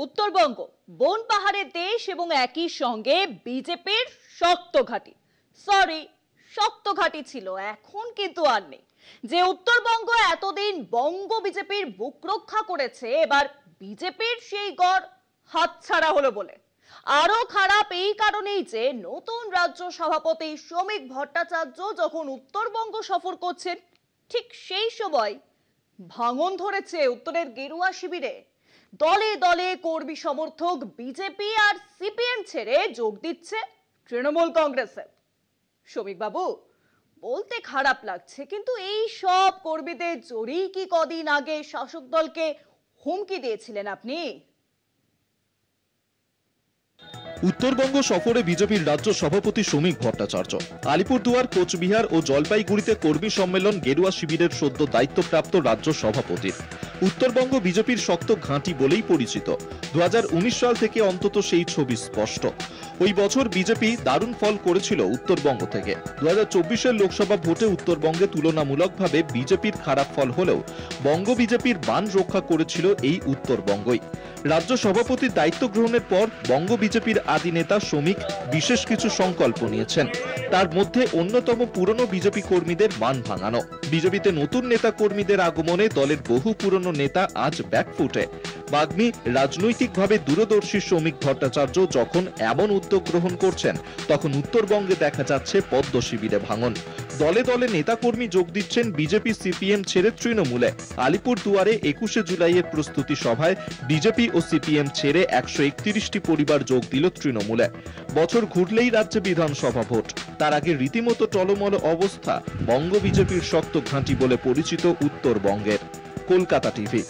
উত্তরবঙ্গ বন পাহাড়ের দেশ এবং একই সঙ্গে বিজেপির শক্ত ঘাঁটি ছিল, এখন কিন্তু আর নেই। যে উত্তরবঙ্গ এতদিন বঙ্গ বিজেপির বুক রক্ষা করেছে, এবার বিজেপির সেই গড় হাতছাড়া হলো বলে। আরো খারাপ এই কারণেই যে নতুন রাজ্য সভাপতি শ্রমিক ভট্টাচার্য যখন উত্তরবঙ্গ সফর করছেন, ঠিক সেই সময় ভাঙন ধরেছে উত্তরের গেরুয়া শিবিরে। দলে দলে কর্মী সমর্থক বিজেপি আর সিপিএম ছেড়ে যোগ দিচ্ছে তৃণমূল কংগ্রেসে। শ্রমিক বাবু, বলতে খারাপ লাগছে, কিন্তু এই সব কর্মীদের জড়িয়ে কি কদিন আগে শাসক দলকে হুমকি দিয়েছিলেন আপনি? উত্তরবঙ্গ সফরে বিজেপির রাজ্য সভাপতি শ্রমিক ভট্টাচার্য। আলিপুরদুয়ার, কোচবিহার ও জলপাইগুড়িতে কর্মী সম্মেলন গেরুয়া শিবিরের সদ্য দায়িত্বপ্রাপ্ত রাজ্য সভাপতির। উত্তরবঙ্গ বিজেপির শক্ত ঘাঁটি বলেই পরিচিত। 2019 সাল থেকে অন্তত সেই ছবি স্পষ্ট। ওই বছর বিজেপি দারুণ ফল করেছিল উত্তরবঙ্গ থেকে। 2024-এর লোকসভা ভোটে উত্তরবঙ্গে তুলনামূলকভাবে বিজেপির খারাপ ফল হলেও বঙ্গ বিজেপির বান রক্ষা করেছিল এই উত্তরবঙ্গই। রাজ্য সভাপতির দায়িত্ব গ্রহণের পর বঙ্গ বিজেপির আদি নেতা শ্রমিক বিশেষ কিছু সংকল্প নিয়েছেন। তার মধ্যে অন্যতম পুরনো বিজেপি কর্মীদের মান ভাঙানো। বিজেপিতে নতুন নেতা কর্মীদের আগমনে দলের বহু পুরনো নেতা আজ ব্যাকফুটে। বাগ্মী, রাজনৈতিকভাবে দূরদর্শী শ্রমিক ভট্টাচার্য যখন এমন উদ্যোগ গ্রহণ করছেন, তখন উত্তরবঙ্গে দেখা যাচ্ছে পদ্ম শিবিরে ভাঙন। দলে দলে নেতাকর্মী যোগ দিচ্ছেন বিজেপি সিপিএম ছেড়ে তৃণমূলে। আলিপুরদুয়ারে 21শে জুলাইয়ের প্রস্তুতি সভায় বিজেপি ও সিপিএম ছেড়ে 131টি পরিবার যোগ দিল তৃণমূলে। বছর ঘুরলেই রাজ্যে বিধানসভা ভোট, তার আগে রীতিমতো টলমল অবস্থা। বঙ্গ বিজেপির শক্ত ঘাঁটি বলে পরিচিত উত্তরবঙ্গের। কলকাতা টিভি।